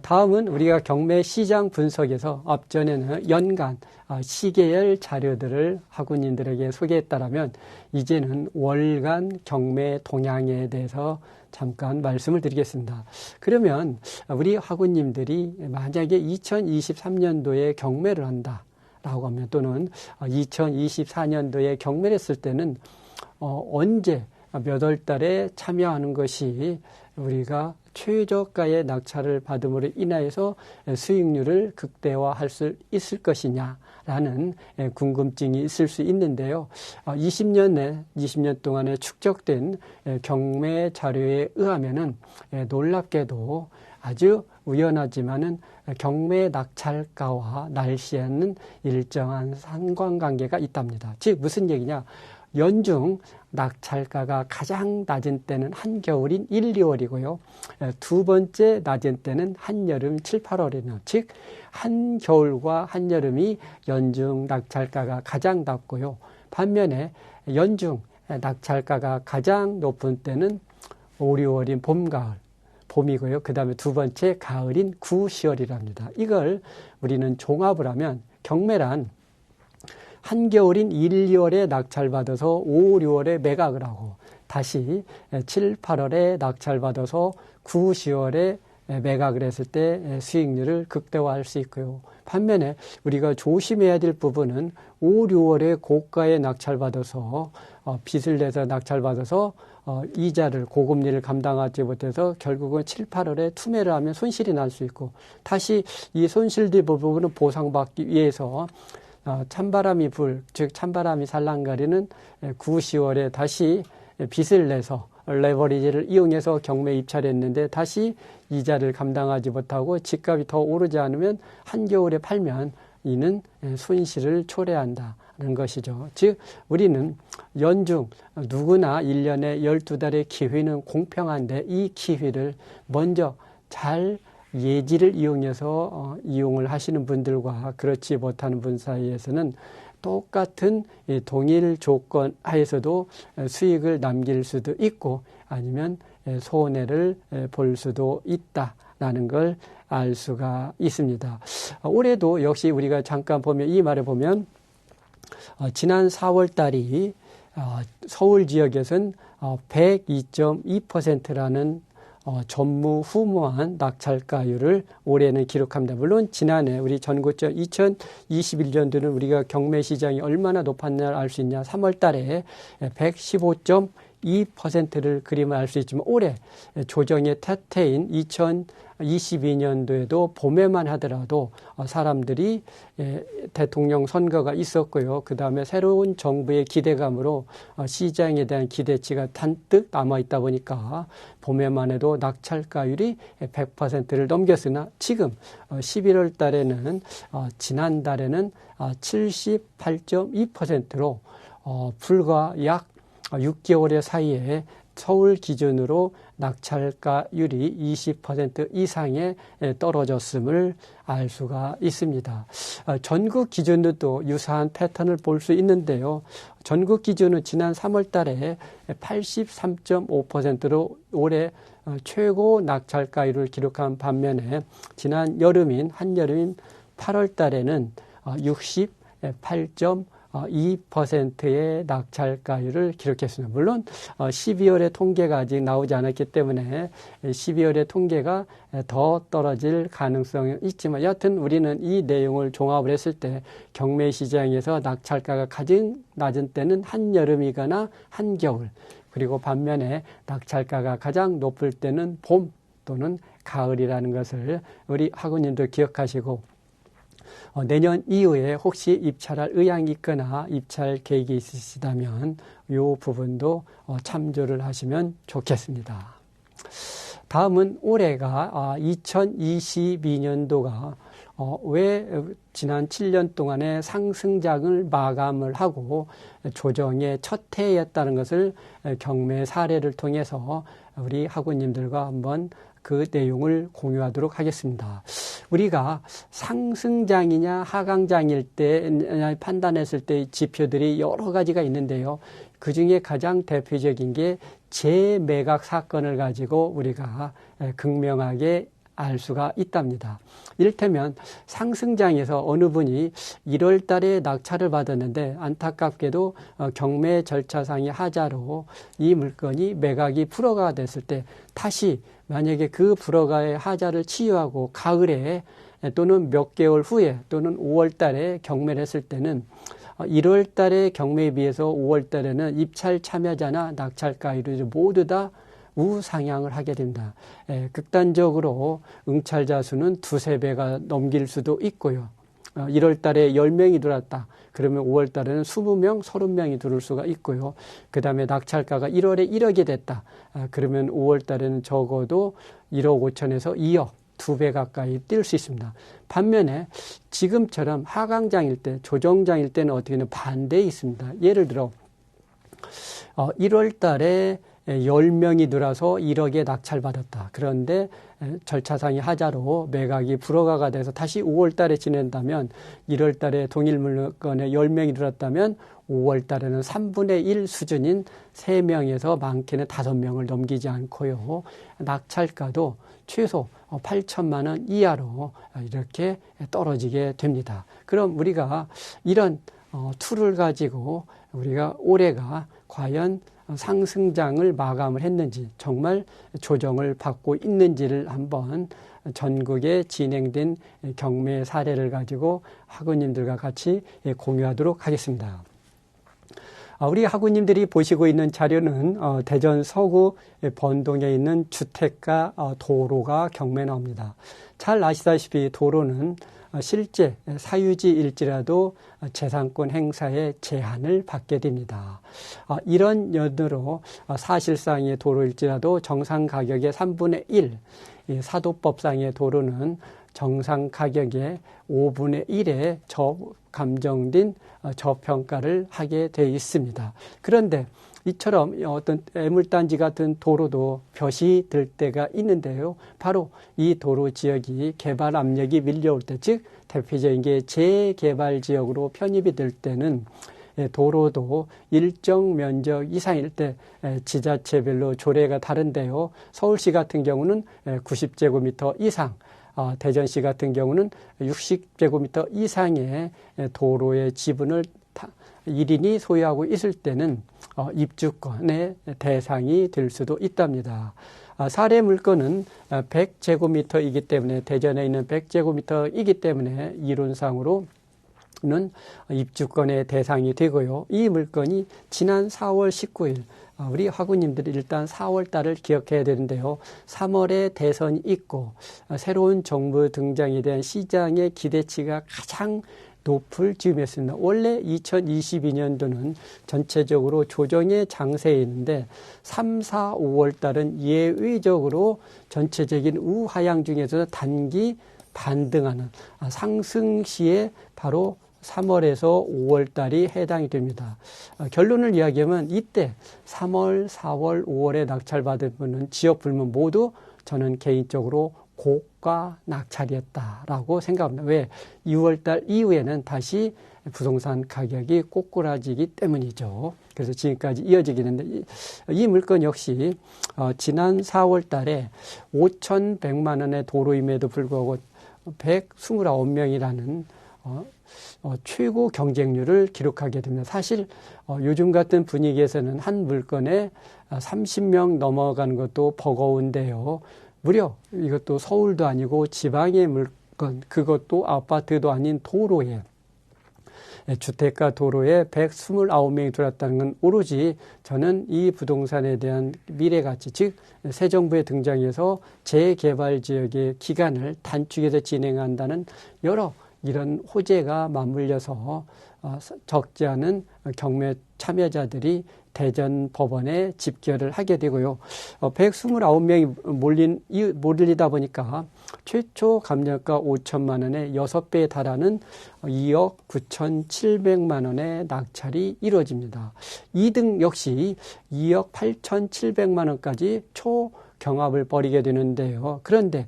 다음은 우리가 경매 시장 분석에서 앞전에는 연간 시계열 자료들을 학우님들에게 소개했다라면 이제는 월간 경매 동향에 대해서 잠깐 말씀을 드리겠습니다. 그러면 우리 학우님들이 만약에 2023년도에 경매를 한다라고 하면 또는 2024년도에 경매를 했을 때는 언제 몇 월 달에 참여하는 것이 우리가 최저가의 낙찰을 받음으로 인하여서 수익률을 극대화할 수 있을 것이냐라는 궁금증이 있을 수 있는데요. 20년 동안에 축적된 경매 자료에 의하면은 놀랍게도 아주 우연하지만은 경매 낙찰가와 날씨에는 일정한 상관관계가 있답니다. 즉 무슨 얘기냐? 연중 낙찰가가 가장 낮은 때는 한겨울인 1, 2월이고요. 두 번째 낮은 때는 한여름 7, 8월이네요. 즉 한겨울과 한여름이 연중 낙찰가가 가장 낮고요. 반면에 연중 낙찰가가 가장 높은 때는 5, 6월인 봄, 가을. 봄이고요. 그 다음에 두 번째 가을인 9, 10월이랍니다. 이걸 우리는 종합을 하면 경매란 한겨울인 1, 2월에 낙찰받아서 5, 6월에 매각을 하고 다시 7, 8월에 낙찰받아서 9, 10월에 매각을 했을 때 수익률을 극대화할 수 있고요. 반면에 우리가 조심해야 될 부분은 5, 6월에 고가에 낙찰받아서 빚을 내서 낙찰받아서 이자를 고금리를 감당하지 못해서 결국은 7, 8월에 투매를 하면 손실이 날 수 있고 다시 이 손실된 부분은 보상받기 위해서 찬바람이 즉 찬바람이 살랑거리는 9, 10월에 다시 빚을 내서 레버리지를 이용해서 경매에 입찰을 했는데 다시 이자를 감당하지 못하고 집값이 더 오르지 않으면 한겨울에 팔면 이는 손실을 초래한다는 것이죠. 즉 우리는 연중 누구나 1년에 12달의 기회는 공평한데 이 기회를 먼저 잘 예지를 이용해서 이용을 하시는 분들과 그렇지 못하는 분 사이에서는 똑같은 동일 조건 하에서도 수익을 남길 수도 있고 아니면 손해를 볼 수도 있다라는 걸 알 수가 있습니다. 올해도 역시 우리가 잠깐 보면 이 말을 보면 지난 4월 달이 서울 지역에서는 102.2%라는 전무후무한 낙찰가율을 올해는 기록합니다. 물론 지난해 우리 전고점 2021년도는 우리가 경매 시장이 얼마나 높았냐를 알 수 있냐. 3월 달에 115.2%를 그림을 알 수 있지만 올해 조정의 태태인 2022년도에도 봄에만 하더라도 사람들이 대통령 선거가 있었고요. 그 다음에 새로운 정부의 기대감으로 시장에 대한 기대치가 잔뜩 남아있다 보니까 봄에만 해도 낙찰가율이 100%를 넘겼으나 지금 11월 달에는 지난달에는 78.2%로 불과 약 6개월의 사이에 서울 기준으로 낙찰가율이 20% 이상에 떨어졌음을 알 수가 있습니다. 전국 기준으로도 유사한 패턴을 볼 수 있는데요. 전국 기준은 지난 3월 달에 83.5%로 올해 최고 낙찰가율을 기록한 반면에 지난 한여름인 8월 달에는 68.2%의 낙찰가율을 기록했습니다. 물론 12월의 통계가 아직 나오지 않았기 때문에 12월의 통계가 더 떨어질 가능성이 있지만 여하튼 우리는 이 내용을 종합을 했을 때 경매 시장에서 낙찰가가 가장 낮은 때는 한여름이거나 한겨울 그리고 반면에 낙찰가가 가장 높을 때는 봄 또는 가을이라는 것을 우리 학우님도 기억하시고 내년 이후에 혹시 입찰할 의향이 있거나 입찰 계획이 있으시다면 이 부분도 참조를 하시면 좋겠습니다. 다음은 올해가 2022년도가 왜 지난 7년 동안의 상승장을 마감을 하고 조정의 첫 해였다는 것을 경매 사례를 통해서 우리 학우님들과 한번 그 내용을 공유하도록 하겠습니다. 우리가 상승장이냐 하강장일 때 판단했을 때 지표들이 여러 가지가 있는데요. 그중에 가장 대표적인 게 재매각 사건을 가지고 우리가 극명하게 알 수가 있답니다. 이를테면 상승장에서 어느 분이 1월 달에 낙찰을 받았는데 안타깝게도 경매 절차상의 하자로 이 물건이 매각이 불허가 됐을 때 다시 만약에 그 불허가의 하자를 치유하고 가을에 또는 몇 개월 후에 또는 5월 달에 경매를 했을 때는 1월 달에 경매에 비해서 5월 달에는 입찰 참여자나 낙찰가율이 모두 다 우상향을 하게 됩니다. 극단적으로 응찰자 수는 두세 배가 넘길 수도 있고요. 1월 달에 10명이 들어왔다. 그러면 5월 달에는 20명, 30명이 들어올 수가 있고요. 그 다음에 낙찰가가 1월에 1억이 됐다. 그러면 5월 달에는 적어도 1억 5천에서 2억. 2배 가까이 뛸 수 있습니다. 반면에 지금처럼 하강장일 때, 조정장일 때는 어떻게 되면 반대에 있습니다. 예를 들어 1월 달에 10명이 들어와서 1억에 낙찰받았다. 그런데 절차상의 하자로 매각이 불허가가 돼서 다시 5월 달에 지낸다면 1월 달에 동일 물건에 10명이 들어왔다면 5월 달에는 3분의 1 수준인 3명에서 많게는 5명을 넘기지 않고요. 낙찰가도 최소 8천만 원 이하로 이렇게 떨어지게 됩니다. 그럼 우리가 이런 툴을 가지고 우리가 올해가 과연 상승장을 마감을 했는지 정말 조정을 받고 있는지를 한번 전국에 진행된 경매 사례를 가지고 학우님들과 같이 공유하도록 하겠습니다. 우리 학우님들이 보시고 있는 자료는 대전 서구 번동에 있는 주택가 도로가 경매 나옵니다. 잘 아시다시피 도로는 실제 사유지일지라도 재산권 행사에 제한을 받게 됩니다. 이런 연으로 사실상의 도로일지라도 정상 가격의 3분의 1, 사도법상의 도로는 정상 가격의 5분의 1에 감정된 저평가를 하게 되어 있습니다. 그런데 이처럼 어떤 애물단지 같은 도로도 벼시 들 때가 있는데요. 바로 이 도로 지역이 개발 압력이 밀려올 때, 즉 대표적인 게 재개발 지역으로 편입이 될 때는 도로도 일정 면적 이상일 때 지자체별로 조례가 다른데요. 서울시 같은 경우는 90제곱미터 이상, 대전시 같은 경우는 60제곱미터 이상의 도로의 지분을 1인이 소유하고 있을 때는 입주권의 대상이 될 수도 있답니다. 사례 물건은 100제곱미터이기 때문에 대전에 있는 100제곱미터이기 때문에 이론상으로는 입주권의 대상이 되고요. 이 물건이 지난 4월 19일 우리 학우님들이 일단 4월 달을 기억해야 되는데요. 3월에 대선이 있고 새로운 정부 등장에 대한 시장의 기대치가 가장 높을 즈음이었습니다. 원래 2022년도는 전체적으로 조정의 장세에 있는데 3, 4, 5월 달은 예외적으로 전체적인 우하향 중에서 단기 반등하는 상승 시에 바로 3월에서 5월 달이 해당이 됩니다. 결론을 이야기하면 이때 3월, 4월, 5월에 낙찰받은 분은 지역 불문 모두 저는 개인적으로 고가 낙찰이었다라고 생각합니다. 왜? 6월 달 이후에는 다시 부동산 가격이 꼬꾸라지기 때문이죠. 그래서 지금까지 이어지겠는데 이 물건 역시 지난 4월 달에 5,100만 원의 도로임에도 불구하고 129명이라는 최고 경쟁률을 기록하게 됩니다. 사실 요즘 같은 분위기에서는 한 물건에 30명 넘어가는 것도 버거운데요. 무려 이것도 서울도 아니고 지방의 물건, 그것도 아파트도 아닌 도로에 주택가 도로에 129명이 들어왔다는 건 오로지 저는 이 부동산에 대한 미래가치, 즉 새 정부의 등장해서 재개발 지역의 기간을 단축해서 진행한다는 여러 이런 호재가 맞물려서 적지 않은 경매 참여자들이 대전 법원에 집결을 하게 되고요. 129명이 몰리다 보니까 최초 감정가 5천만 원에 6배에 달하는 2억 9,700만 원의 낙찰이 이루어집니다. 2등 역시 2억 8,700만 원까지 초경합을 벌이게 되는데요. 그런데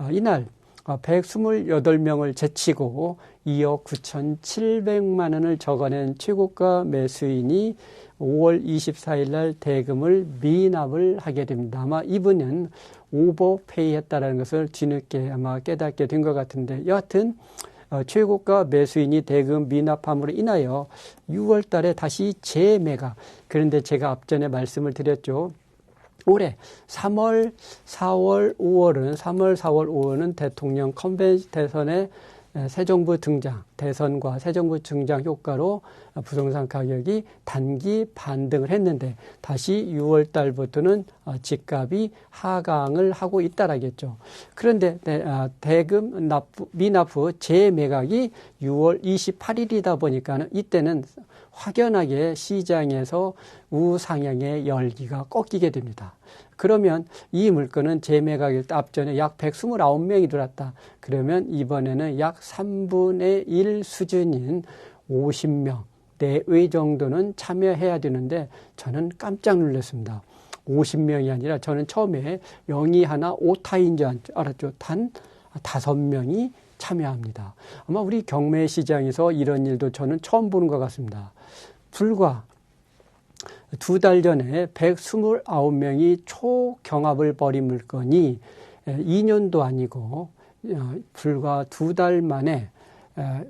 이날 128명을 제치고 2억 9,700만 원을 적어낸 최고가 매수인이 5월 24일 날 대금을 미납을 하게 됩니다. 아마 이분은 오버페이 했다라는 것을 뒤늦게 아마 깨닫게 된 것 같은데, 여하튼 최고가 매수인이 대금 미납함으로 인하여 6월 달에 다시 재매각. 그런데 제가 앞전에 말씀을 드렸죠. 올해 3월, 4월, 5월은 대통령 대선의 새 정부 등장, 대선과 새 정부 등장 효과로 부동산 가격이 단기 반등을 했는데 다시 6월 달부터는 집값이 하강을 하고 있다라겠죠. 그런데 대금 미납 후 재매각이 6월 28일이다 보니까 이때는 확연하게 시장에서 우상향의 열기가 꺾이게 됩니다. 그러면 이 물건은 재매각일 때 앞전에 약 129명이 들어왔다. 그러면 이번에는 약 3분의 1 수준인 50명 내외 정도는 참여해야 되는데 저는 깜짝 놀랐습니다. 50명이 아니라 저는 처음에 0이 하나 오타인 줄 알았죠. 단 5명이 참여합니다. 아마 우리 경매 시장에서 이런 일도 저는 처음 보는 것 같습니다. 불과 2달 전에 129명이 초경합을 벌인 물건이 2년도 아니고 불과 2달 만에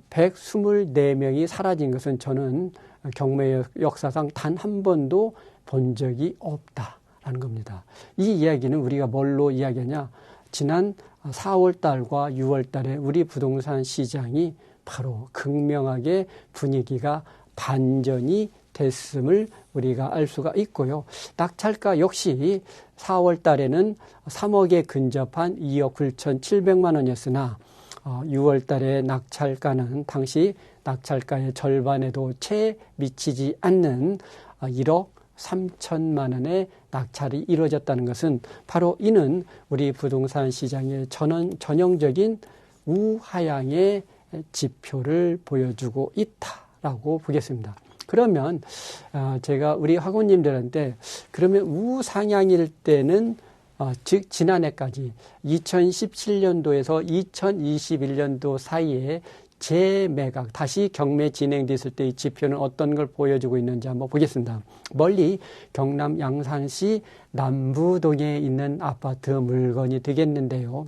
124명이 사라진 것은 저는 경매 역사상 단 한 번도 본 적이 없다라는 겁니다. 이 이야기는 우리가 뭘로 이야기하냐? 지난 4월 달과 6월 달에 우리 부동산 시장이 바로 극명하게 분위기가 반전이 됐음을 우리가 알 수가 있고요. 낙찰가 역시 4월 달에는 3억에 근접한 2억 9,700만 원이었으나 6월 달에 낙찰가는 당시 낙찰가의 절반에도 채 미치지 않는 1억 3천만 원의 낙찰이 이루어졌다는 것은 바로 이는 우리 부동산 시장의 전형적인 우하향의 지표를 보여주고 있다라고 보겠습니다. 그러면 제가 우리 학우님들한테 그러면 우상향일 때는 즉 지난해까지 2017년도에서 2021년도 사이에 재매각, 다시 경매 진행됐을 때의 지표는 어떤 걸 보여주고 있는지 한번 보겠습니다. 멀리 경남 양산시 남부동에 있는 아파트 물건이 되겠는데요.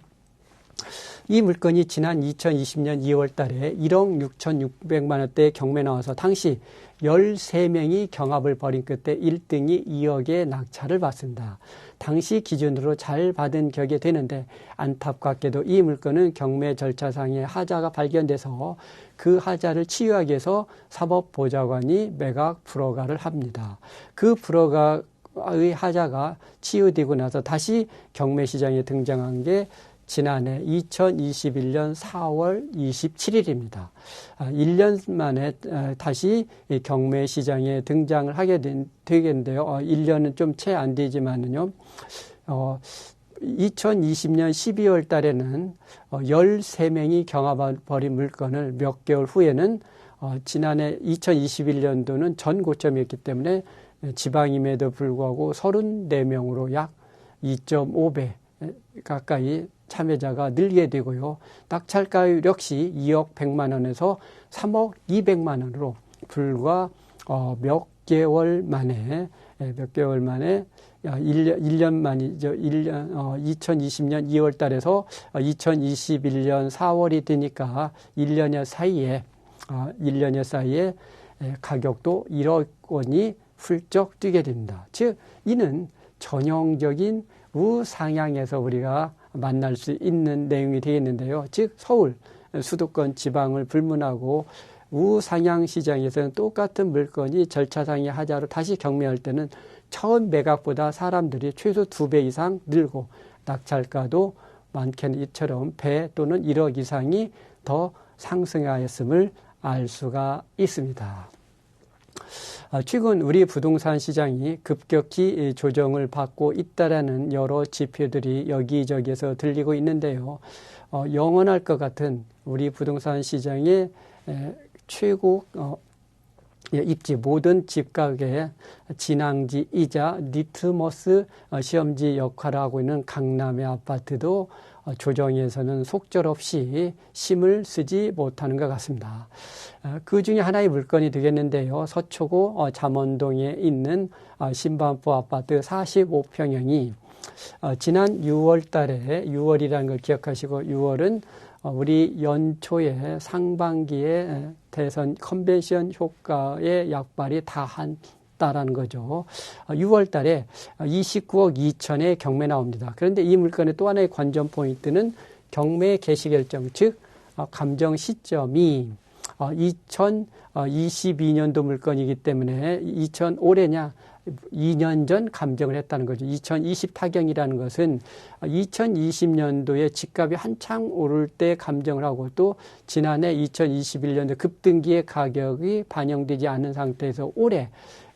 이 물건이 지난 2020년 2월 달에 1억 6,600만 원대 경매 나와서 당시 13명이 경합을 벌인 끝에 1등이 2억의 낙찰을 받습니다. 당시 기준으로 잘 받은 격이 되는데 안타깝게도 이 물건은 경매 절차상의 하자가 발견돼서 그 하자를 치유하기 위해서 사법보좌관이 매각 불허가를 합니다. 그 불허가의 하자가 치유되고 나서 다시 경매 시장에 등장한 게 지난해 2021년 4월 27일입니다. 1년 만에 다시 경매 시장에 등장을 하게 되겠는데요. 1년은 좀 채 안 되지만은요. 2020년 12월 달에는 13명이 경합을 벌인 물건을 몇 개월 후에는 지난해 2021년도는 전 고점이었기 때문에 지방임에도 불구하고 34명으로 약 2.5배 가까이 참여자가 늘게 되고요. 낙찰가율 역시 2억 100만 원에서 3억 200만 원으로 불과 몇 개월 만에 1년 만이죠. 2020년 2월 달에서 2021년 4월이 되니까 1년여 사이에 가격도 1억 원이 훌쩍 뛰게 됩니다. 즉 이는 전형적인 우상향에서 우리가 만날 수 있는 내용이 되겠는데요. 즉 서울, 수도권, 지방을 불문하고 우상향 시장에서는 똑같은 물건이 절차상의 하자로 다시 경매할 때는 처음 매각보다 사람들이 최소 2배 이상 늘고 낙찰가도 많게는 이처럼 배 또는 1억 이상이 더 상승하였음을 알 수가 있습니다. 최근 우리 부동산 시장이 급격히 조정을 받고 있다라는 여러 지표들이 여기저기에서 들리고 있는데요. 영원할 것 같은 우리 부동산 시장의 최고 입지, 모든 집값의 진앙지이자 리트머스 시험지 역할을 하고 있는 강남의 아파트도 조정에서는 속절없이 힘을 쓰지 못하는 것 같습니다. 그 중에 하나의 물건이 되겠는데요. 서초구 잠원동에 있는 신반포 아파트 45평형이 지난 6월 달에, 6월이라는 걸 기억하시고, 6월은 우리 연초에 상반기에 대선 컨벤션 효과의 약발이 다한다라는 거죠. 6월 달에 29억 2천의 경매 나옵니다. 그런데 이 물건의 또 하나의 관전 포인트는 경매 개시 결정, 즉 감정 시점이 2022년도 물건이기 때문에 올해냐 2년 전 감정을 했다는 거죠. 2020 타경이라는 것은 2020년도에 집값이 한창 오를 때 감정을 하고 또 지난해 2021년도 급등기의 가격이 반영되지 않은 상태에서 올해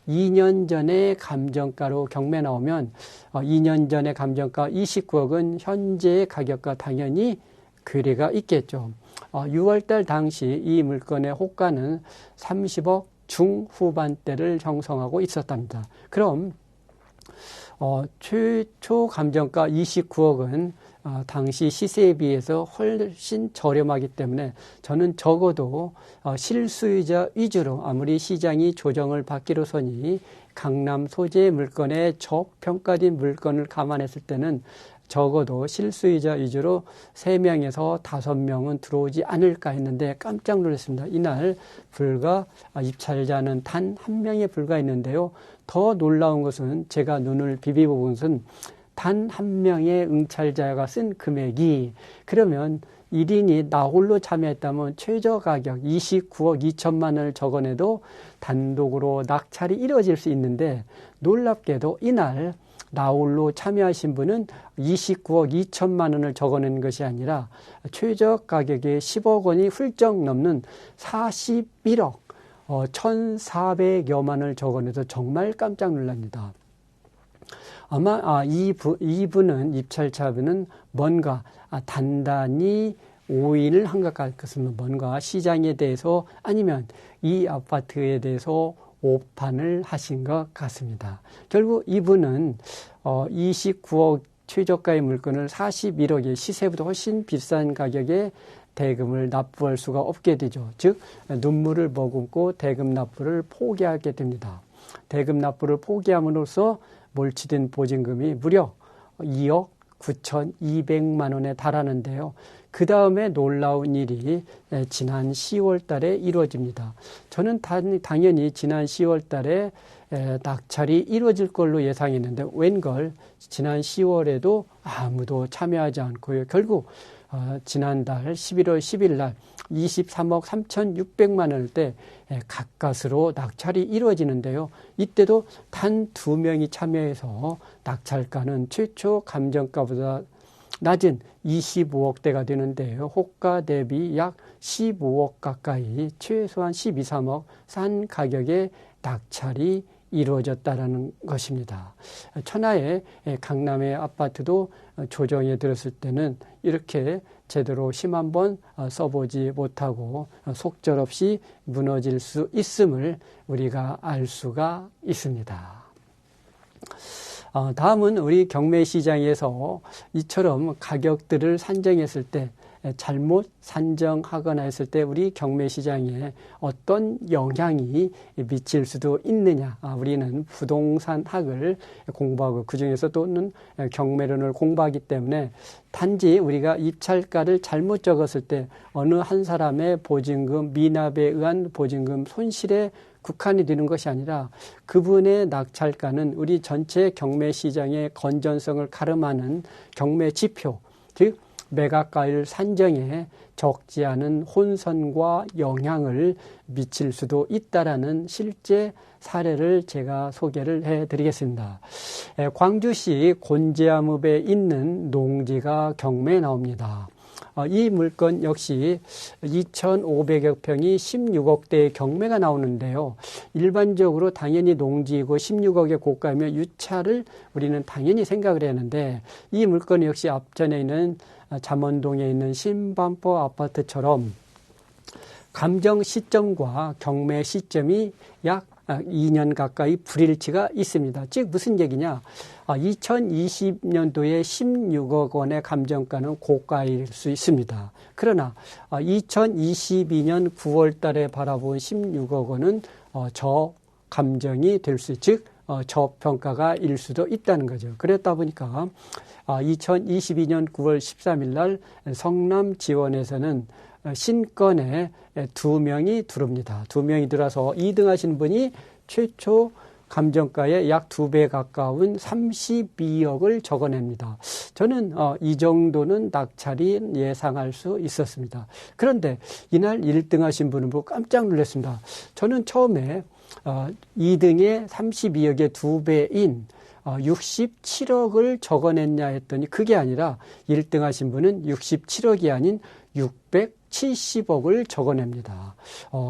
2년 전에 감정가로 경매 나오면 2년 전에 감정가 29억은 현재의 가격과 당연히 괴리가 있겠죠. 6월달 당시 이 물건의 호가는 30억 중후반대를 형성하고 있었답니다. 그럼 최초 감정가 29억은 당시 시세에 비해서 훨씬 저렴하기 때문에 저는 적어도 실수요자 위주로 아무리 시장이 조정을 받기로서니 강남 소재 물건의 저평가된 물건을 감안했을 때는 적어도 실수요자 위주로 3명에서 5명은 들어오지 않을까 했는데 깜짝 놀랐습니다. 이날 불과 입찰자는 단 1명에 불과했는데요. 더 놀라운 것은 제가 눈을 비비본 것은 단 1명의 응찰자가 쓴 금액이 그러면 1인이 나 홀로 참여했다면 최저 가격 29억 2천만 원을 적어내도 단독으로 낙찰이 이루어질 수 있는데 놀랍게도 이날 나홀로 참여하신 분은 29억 2천만 원을 적어낸 것이 아니라 최저 가격의 10억 원이 훌쩍 넘는 41억 1,400여만 원을 적어내서 정말 깜짝 놀랍니다. 아마 이분은 입찰자분은 뭔가 단단히 오인을 한 것 같습니다. 뭔가 시장에 대해서 아니면 이 아파트에 대해서 오판을 하신 것 같습니다. 결국 이분은 29억 최저가의 물건을 41억의 시세보다 훨씬 비싼 가격에 대금을 납부할 수가 없게 되죠. 즉 눈물을 머금고 대금 납부를 포기하게 됩니다. 대금 납부를 포기함으로써 몰치된 보증금이 무려 2억 9,200만 원에 달하는데요. 그 다음에 놀라운 일이 지난 10월 달에 이루어집니다. 저는 당연히 지난 10월 달에 낙찰이 이루어질 걸로 예상했는데 웬걸 지난 10월에도 아무도 참여하지 않고요. 결국 지난달 11월 10일 날 23억 3,600만 원일 때 가까스로 낙찰이 이루어지는데요. 이때도 단 2명이 참여해서 낙찰가는 최초 감정가보다 낮은 25억대가 되는데요. 호가 대비 약 15억 가까이 최소한 12, 3억 싼 가격에 낙찰이 이루어졌다라는 것입니다. 천하의 강남의 아파트도 조정에 들었을 때는 이렇게 제대로 힘 한번 써보지 못하고 속절없이 무너질 수 있음을 우리가 알 수가 있습니다. 다음은 우리 경매 시장에서 이처럼 가격들을 산정했을 때 잘못 산정하거나 했을 때 우리 경매 시장에 어떤 영향이 미칠 수도 있느냐. 우리는 부동산학을 공부하고 그중에서 또는 경매론을 공부하기 때문에 단지 우리가 입찰가를 잘못 적었을 때 어느 한 사람의 보증금 미납에 의한 보증금 손실에 국한이 되는 것이 아니라 그분의 낙찰가는 우리 전체 경매 시장의 건전성을 가름하는 경매 지표, 즉 매각가율 산정에 적지 않은 혼선과 영향을 미칠 수도 있다라는 실제 사례를 제가 소개를 해드리겠습니다. 광주시 곤지암읍에 있는 농지가 경매에 나옵니다. 이 물건 역시 2,500여 평이 16억대의 경매가 나오는데요. 일반적으로 당연히 농지이고 16억의 고가이면 유차를 우리는 당연히 생각을 했는데 이 물건 역시 앞전에 있는 잠원동에 있는 신반포 아파트처럼 감정 시점과 경매 시점이 약 2년 가까이 불일치가 있습니다. 즉 무슨 얘기냐? 2020년도에 16억 원의 감정가는 고가일 수 있습니다. 그러나 2022년 9월 달에 바라본 16억 원은 저감정이 될 수, 즉 저평가가 일 수도 있다는 거죠. 그랬다 보니까 2022년 9월 13일 날 성남 지원에서는 신건에 2명이 들어옵니다. 2명이 들어와서 2등 하신 분이 최초 감정가의 약 2배 가까운 32억을 적어냅니다. 저는 이 정도는 낙찰이 예상할 수 있었습니다. 그런데 이날 1등 하신 분은 보고 깜짝 놀랐습니다. 저는 처음에 2등에 32억의 2배인 67억을 적어냈냐 했더니 그게 아니라 1등 하신 분은 67억이 아닌 670억을 적어냅니다.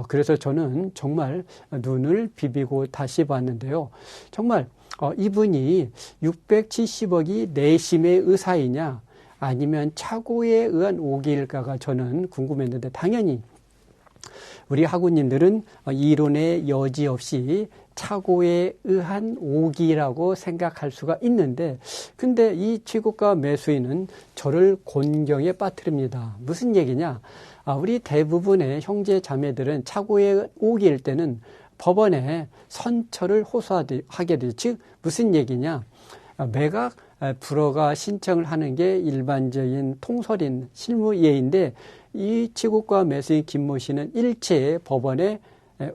그래서 저는 정말 눈을 비비고 다시 봤는데요. 정말 이분이 670억이 내심의 의사이냐 아니면 착오에 의한 오기일까가 저는 궁금했는데 당연히 우리 학우님들은 이론의 여지 없이 착오에 의한 오기라고 생각할 수가 있는데 근데 이 최고가 매수인은 저를 곤경에 빠뜨립니다. 무슨 얘기냐? 우리 대부분의 형제 자매들은 착오에 오기일 때는 법원에 선처를 호소하게 되죠. 즉 무슨 얘기냐? 매각 불허가 신청을 하는 게 일반적인 통설인 실무예인데 이 최고가 매수인 김모 씨는 일체의 법원에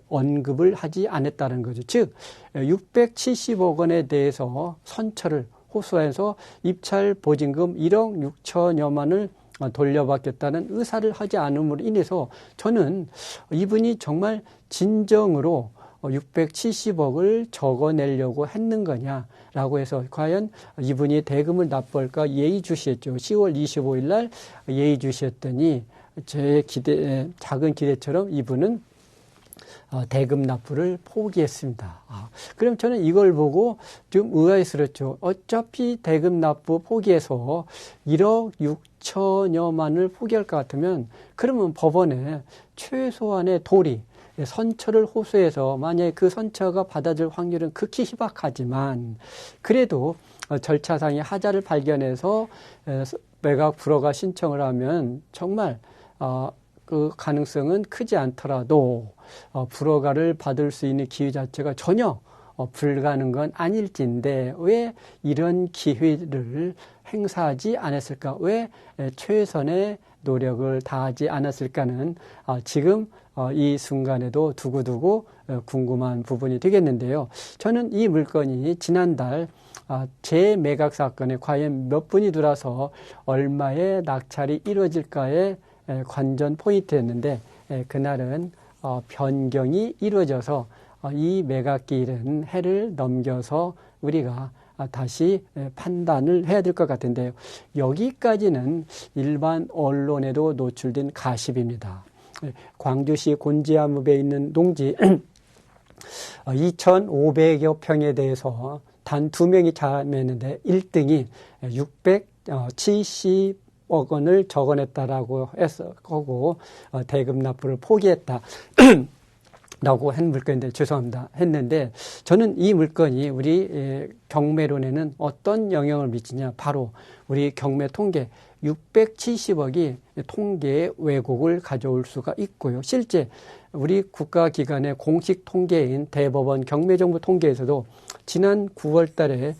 언급을 하지 않았다는 거죠. 즉 670억 원에 대해서 선처를 호소해서 입찰 보증금 1억 6천여만을 돌려받겠다는 의사를 하지 않음으로 인해서 저는 이분이 정말 진정으로 670억을 적어내려고 했는 거냐라고 해서 과연 이분이 대금을 납부할까 예의주시했죠. 10월 25일 날 예의주시했더니 제 작은 기대처럼 이분은 대금 납부를 포기했습니다. 그럼 저는 이걸 보고 좀 의아스럽죠. 어차피 대금 납부 포기해서 1억 6천여만을 포기할 것 같으면 그러면 법원에 최소한의 도리, 선처를 호소해서 만약에 그 선처가 받아질 확률은 극히 희박하지만 그래도 절차상의 하자를 발견해서 매각 불허가 신청을 하면 정말 그 가능성은 크지 않더라도 불허가를 받을 수 있는 기회 자체가 전혀 불가능한 건 아닐진데 왜 이런 기회를 행사하지 않았을까? 왜 최선의 노력을 다하지 않았을까는 지금 이 순간에도 두고두고 궁금한 부분이 되겠는데요. 저는 이 물건이 지난달 재매각 사건에 과연 몇 분이 들어와서 얼마의 낙찰이 이루어질까에 관전 포인트였는데 그날은 변경이 이루어져서 이 매각기일은 해를 넘겨서 우리가 다시 판단을 해야 될 것 같은데요. 여기까지는 일반 언론에도 노출된 가십입니다. 광주시 곤지암읍에 있는 농지 2,500여 평에 대해서 단 2명이 참여했는데 1등이 670억 원을 적어냈다라고 했고 대금 납부를 포기했다. 라고 한 물건인데 죄송합니다. 했는데 저는 이 물건이 우리 경매론에는 어떤 영향을 미치냐. 바로 우리 경매 통계 670억이 통계의 왜곡을 가져올 수가 있고요. 실제 우리 국가기관의 공식 통계인 대법원 경매정보 통계에서도 지난 9월 달에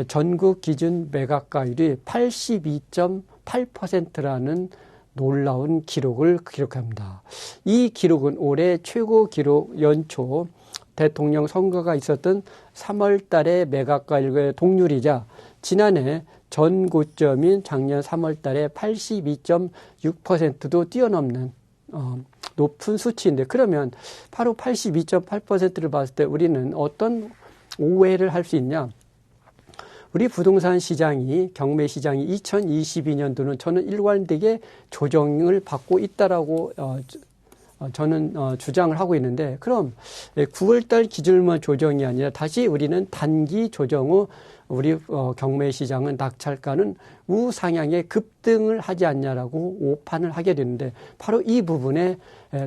전국 기준 매각가율이 82.8%라는 놀라운 기록을 기록합니다. 이 기록은 올해 최고 기록 연초 대통령 선거가 있었던 3월 달에 매각가율과의 동률이자 지난해 전 고점인 작년 3월 달에 82.6%도 뛰어넘는 높은 수치인데 그러면 바로 82.8%를 봤을 때 우리는 어떤 오해를 할 수 있냐? 우리 부동산 시장이 경매 시장이 2022년도는 저는 일관되게 조정을 받고 있다라고 저는 주장을 하고 있는데, 그럼 9월달 기준만 조정이 아니라 다시 우리는 단기 조정 후 우리 경매 시장은 낙찰가는 우상향의 급등을 하지 않냐라고 오판을 하게 되는데, 바로 이 부분에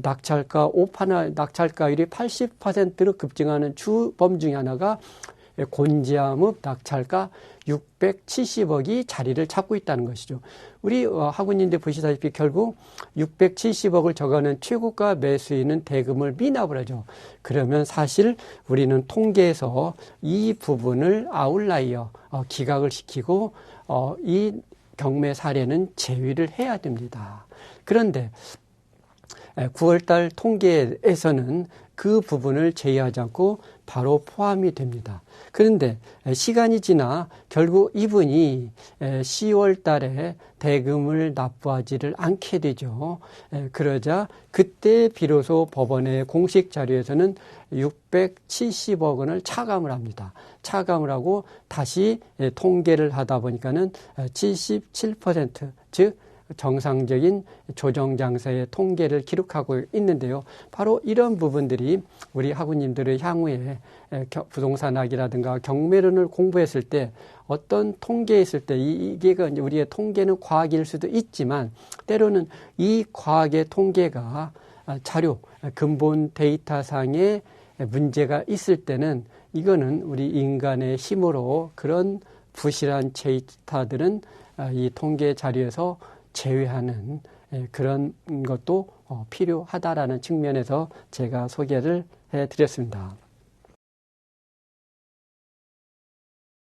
낙찰가율이 80%로 급증하는 주범 중에 하나가 곤지암읍 낙찰가 670억이 자리를 잡고 있다는 것이죠. 우리 학우님들 보시다시피 결국 670억을 적어는 최고가 매수인은 대금을 미납을 하죠. 그러면 사실 우리는 통계에서 이 부분을 아웃라이어, 기각을 시키고 이 경매 사례는 제외를 해야 됩니다. 그런데 9월달 통계에서는 그 부분을 제외하지 않고 바로 포함이 됩니다. 그런데 시간이 지나 결국 이분이 10월 달에 대금을 납부하지를 않게 되죠. 그러자 그때 비로소 법원의 공식 자료에서는 670억 원을 차감을 합니다. 차감을 하고 다시 통계를 하다 보니까는 77%, 즉 정상적인 조정장세의 통계를 기록하고 있는데요. 바로 이런 부분들이 우리 학우님들의 향후에 부동산학이라든가 경매론을 공부했을 때 어떤 통계에 있을 때 이게 우리의 통계는 과학일 수도 있지만 때로는 이 과학의 통계가 자료, 근본 데이터상의 문제가 있을 때는 이거는 우리 인간의 힘으로 그런 부실한 데이터들은 이 통계 자료에서 제외하는 그런 것도 필요하다라는 측면에서 제가 소개를 해드렸습니다.